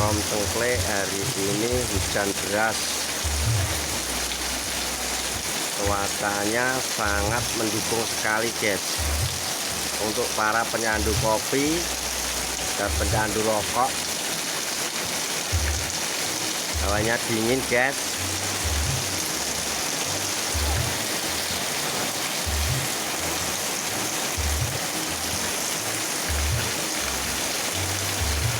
Om Tengklek hari ini hujan deras, cuacanya sangat mendukung sekali guys untuk para penyandu kopi dan penyandu rokok. Hawanya dingin guys.